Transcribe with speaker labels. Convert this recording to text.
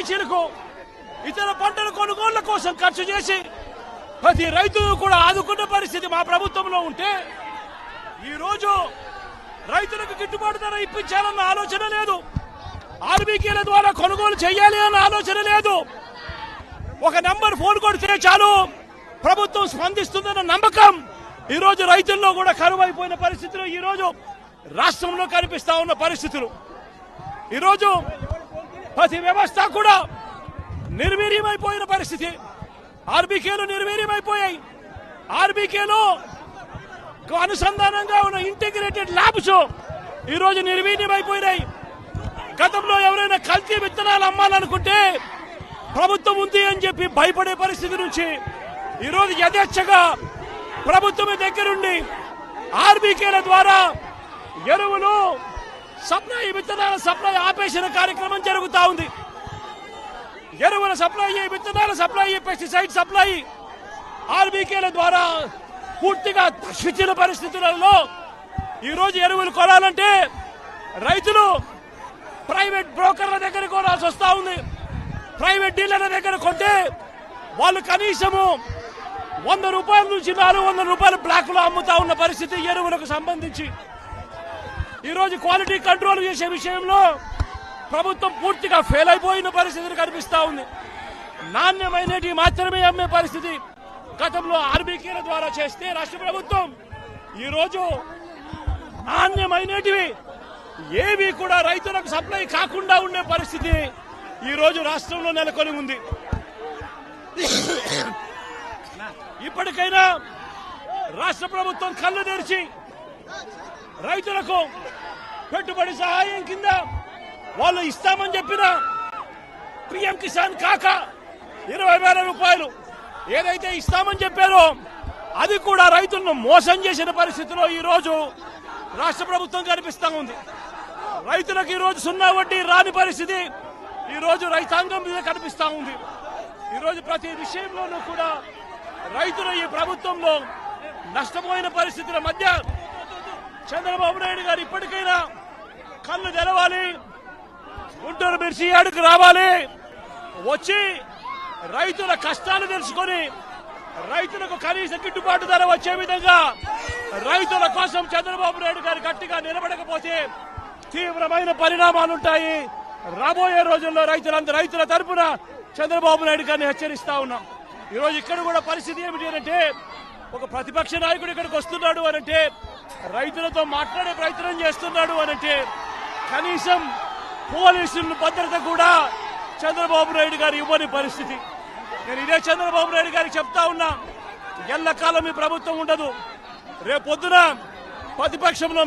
Speaker 1: పైచీలకు ఇతర పంటల కొనుగోళ్ల కోసం ఖర్చు చేసి ప్రతి రైతును కూడా ఆదుకున్న పరిస్థితి మా ప్రభుత్వంలో ఉంటే ఈ రోజు రైతులకు గిట్టుబాటు ధర ఇప్పించాలన్న ఆలోచన లేదు. ఆర్బీకేల ద్వారా కొనుగోలు చేయాలి అన్న ఆలోచన లేదు. ఒక నంబర్ ఫోన్ కొడితే చాలు ప్రభుత్వం స్పందిస్తుందన్న నమ్మకం ఈ రోజు రైతుల్లో కూడా కరువైపోయిన పరిస్థితులు ఈ రోజు రాష్ట్రంలో కనిపిస్తా ఉన్న పరిస్థితులు. ఈరోజు ప్రతి వ్యవస్థ కూడా నిర్వీర్యమైపోయిన పరిస్థితి. ఆర్బీకేలు నిర్వీర్యమైపోయాయి. ఆర్బీకేలో అనుసంధానంగా ఉన్న ఇంటిగ్రేటెడ్ ల్యాబ్స్ ఈ రోజు నిర్వీర్యమైపోయినాయి. గతంలో ఎవరైనా కల్తీ విత్తనాలు అమ్మాలనుకుంటే ప్రభుత్వం ఉంది అని చెప్పి భయపడే పరిస్థితి నుంచి ఈరోజు యథేచ్ఛగా ప్రభుత్వం దగ్గరుండి ఆర్బీకేల ద్వారా ఎరువులు సప్లై, విత్తనాల సప్లై ఆపేసిన కార్యక్రమం జరుగుతా ఉంది. ఎరువుల సప్లై, విత్తనాల సప్లై, పెస్టిసైడ్ సప్లై ఆర్బీకేల ద్వారా పూర్తిగా తగ్గించిన పరిస్థితులలో ఈరోజు ఎరువులు కొనాలంటే రైతులు ప్రైవేట్ బ్రోకర్ల దగ్గర కొనాల్సి వస్తా ఉంది. ప్రైవేట్ డీలర్ల దగ్గర కొంటే వాళ్ళు కనీసము 100 రూపాయల నుంచి 400 రూపాయల బ్లాక్ లో అమ్ముతా ఉన్న పరిస్థితి ఎరువులకు సంబంధించి. ఈరోజు క్వాలిటీ కంట్రోల్ చేసే విషయంలో ప్రభుత్వం పూర్తిగా ఫెయిల్ అయిపోయిన పరిస్థితులు కనిపిస్తా ఉంది. నాణ్యమైనవి మాత్రమే అమ్మే పరిస్థితి గతంలో ఆర్బీకేల ద్వారా చేస్తే రాష్ట్ర ప్రభుత్వం ఈరోజు నాణ్యమైనటివి ఏవి కూడా రైతులకు సప్లై కాకుండా ఉండే పరిస్థితి ఈ రోజు రాష్ట్రంలో నెలకొని ఉంది. ఇప్పటికైనా రాష్ట్ర ప్రభుత్వం కళ్ళు తెరిచి రైతులకు పెట్టుబడి సహాయం కింద వాళ్ళు ఇస్తామని చెప్పిన పీఎం కిసాన్ కాక 20,000 రూపాయలు ఏదైతే ఇస్తామని చెప్పారో అది కూడా రైతులను మోసం చేసిన పరిస్థితిలో ఈ రోజు రాష్ట్ర ప్రభుత్వం కనిపిస్తా ఉంది. రైతులకు ఈ రోజు 0 వడ్డీ రాని పరిస్థితి ఈ రోజు రైతాంగం మీద కనిపిస్తా ఉంది. ఈ రోజు ప్రతి విషయంలోనూ కూడా రైతులు ఈ ప్రభుత్వంలో నష్టపోయిన పరిస్థితుల మధ్య చంద్రబాబు నాయుడు గారు ఇప్పటికైనా కళ్ళు తెరవాలి, గుంటూరు మిర్చి యార్డుకు రావాలి, వచ్చి రైతుల కష్టాలు తెలుసుకొని రైతులకు కనీస గిట్టుబాటు ధర వచ్చే విధంగా రైతుల కోసం చంద్రబాబు నాయుడు గారు గట్టిగా నిలబడకపోతే తీవ్రమైన పరిణామాలుంటాయి. రాబోయే రోజుల్లో రైతుల తరపున చంద్రబాబు నాయుడు గారిని హెచ్చరిస్తా ఉన్నాం. ఈ రోజు ఇక్కడ కూడా పరిస్థితి ఏమిటి అంటే ఒక ప్రతిపక్ష నాయకుడు ఇక్కడికి వస్తున్నాడు అనంటే రైతులతో మాట్లాడే ప్రయత్నం చేస్తున్నాడు అనంటే కనీసం పోలీసుల భద్రత కూడా చంద్రబాబు నాయుడు గారు ఇవ్వని పరిస్థితి. నేను ఇదే చంద్రబాబు నాయుడు గారికి చెప్తా ఉన్నా, ఎల్లకాలం ఈ ప్రభుత్వం ఉండదు. రేపొద్దున ప్రతిపక్షంలో